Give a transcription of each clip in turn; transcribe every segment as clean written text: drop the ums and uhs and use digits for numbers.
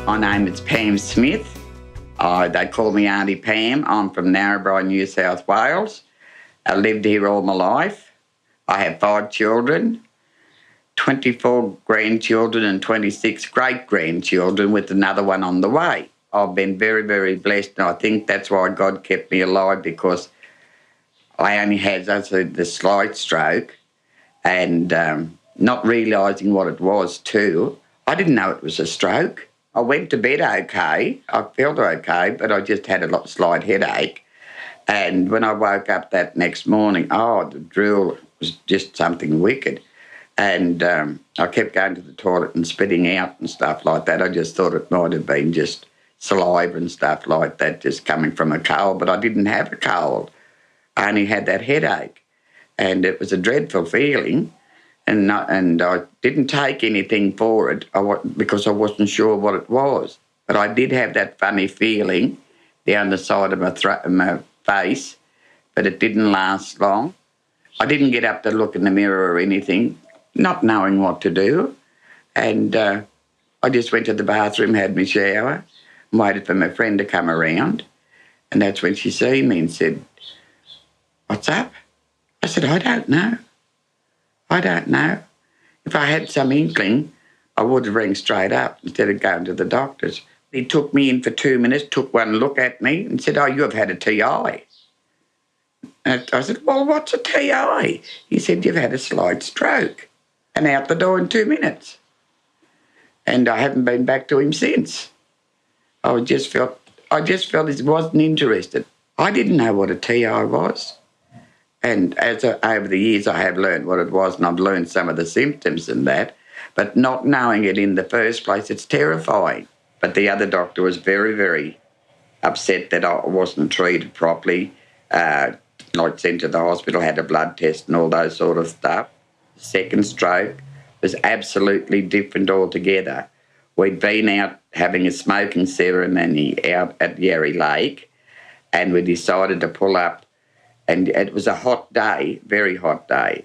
My name is Pam Smith. They call me Aunty Pam. I'm from Narrabri, New South Wales. I lived here all my life. I have 5 children, 24 grandchildren and 26 great-grandchildren with another one on the way. I've been very, very blessed, and I think that's why God kept me alive, because I only had, as I said, the slight stroke, and not realising what it was too. I didn't know it was a stroke. I went to bed okay. I felt okay, but I just had a slight headache. And when I woke up that next morning, the drill was just something wicked. And I kept going to the toilet and spitting out and stuff like that. I just thought it might have been just saliva and stuff like that, just coming from a cold. But I didn't have a cold. I only had that headache. And it was a dreadful feeling. And I didn't take anything for it because I wasn't sure what it was. But I did have that funny feeling down the side of my face, but it didn't last long. I didn't get up to look in the mirror or anything, not knowing what to do. And I just went to the bathroom, had my shower, and waited for my friend to come around. And that's when she seen me and said, "What's up?" I said, "I don't know. I don't know. If I had some inkling, I would have rang straight up instead of going to the doctors." He took me in for 2 minutes, took one look at me and said, "Oh, you have had a TI." And I said, "Well, what's a TI?" He said, "You've had a slight stroke." And out the door in 2 minutes. And I haven't been back to him since. I just felt he wasn't interested. I didn't know what a TI was. And over the years, I have learned what it was, and I've learned some of the symptoms and that. But not knowing it in the first place, it's terrifying. But the other doctor was very, very upset that I wasn't treated properly. Like sent to the hospital, had a blood test and all those sort of stuff. The second stroke was absolutely different altogether. We'd been out having a smoking ceremony out at Yarry Lake, and we decided to pull up. And it was a hot day, very hot day.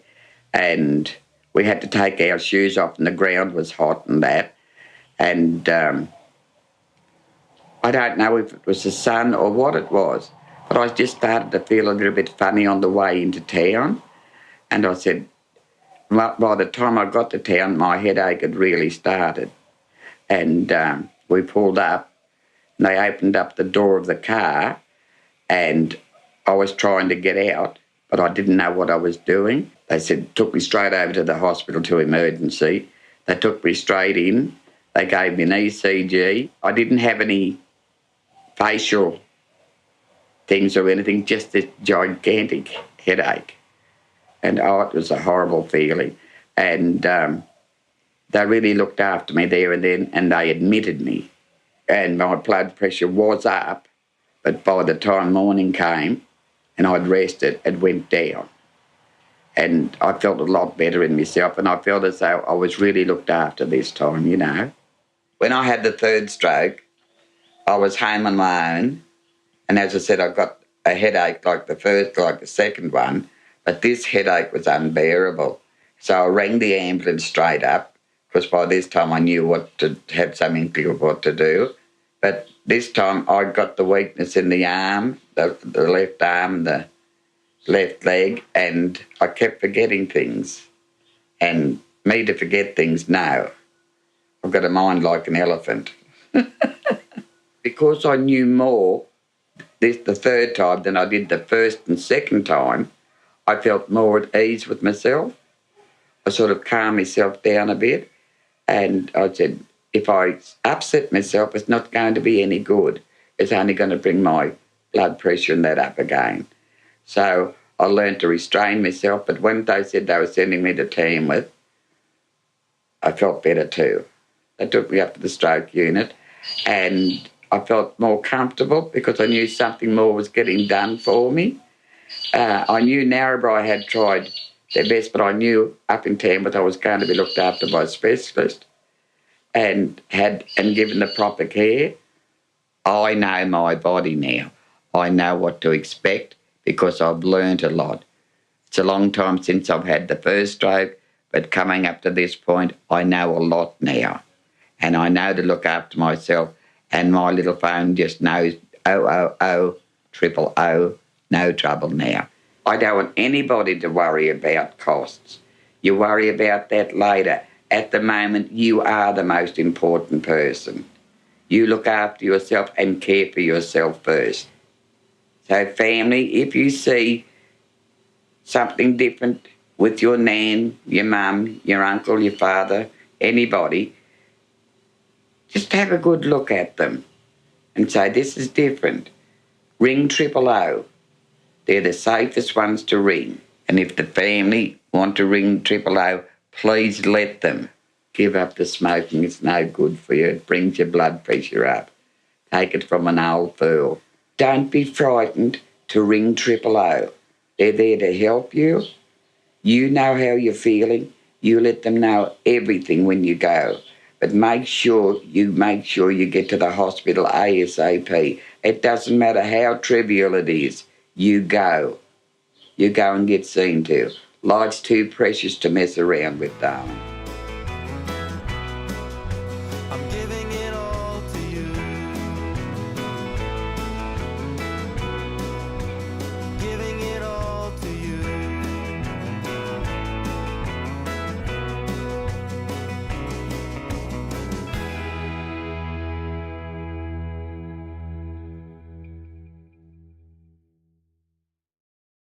And we had to take our shoes off, and the ground was hot and that. And I don't know if it was the sun or what it was, but I just started to feel a little bit funny on the way into town. And I said, by the time I got to town, my headache had really started. And we pulled up, and they opened up the door of the car, and I was trying to get out, but I didn't know what I was doing. They took me straight over to the hospital to emergency. They took me straight in. They gave me an ECG. I didn't have any facial things or anything, just this gigantic headache. And it was a horrible feeling. And they really looked after me there and then, and they admitted me. And my blood pressure was up, but by the time morning came, and I'd rested, it went down. And I felt a lot better in myself, and I felt as though I was really looked after this time, you know. When I had the third stroke, I was home on my own, and as I said, I got a headache like the second one, but this headache was unbearable. So I rang the ambulance straight up, because by this time I knew had some inkling of what to do. But this time I got the weakness in the arm, the left arm, the left leg, and I kept forgetting things. And me to forget things, no. I've got a mind like an elephant. Because I knew more the third time than I did the first and second time, I felt more at ease with myself. I sort of calmed myself down a bit, and I said, if I upset myself, it's not going to be any good. It's only going to bring my blood pressure and that up again. So I learned to restrain myself, but when they said they were sending me to Tamworth, I felt better too. They took me up to the stroke unit, and I felt more comfortable because I knew something more was getting done for me. I knew Narrabri had tried their best, but I knew up in Tamworth I was going to be looked after by a specialist and given the proper care. I know my body now. I know what to expect because I've learnt a lot. It's a long time since I've had the first stroke, but coming up to this point, I know a lot now. and I know to look after myself, and my little phone just knows 000 no trouble now. I don't want anybody to worry about costs. You worry about that later. At the moment, you are the most important person. You look after yourself and care for yourself first. So family, if you see something different with your nan, your mum, your uncle, your father, anybody, just have a good look at them and say, this is different. Ring 000. They're the safest ones to ring. And if the family want to ring 000, please let them. Give up the smoking. It's no good for you. It brings your blood pressure up. Take it from an old fool. Don't be frightened to ring 000. They're there to help you. You know how you're feeling. You let them know everything when you go. But make sure you get to the hospital ASAP. It doesn't matter how trivial it is. You go. You go and get seen to. Life's too precious to mess around with, darling.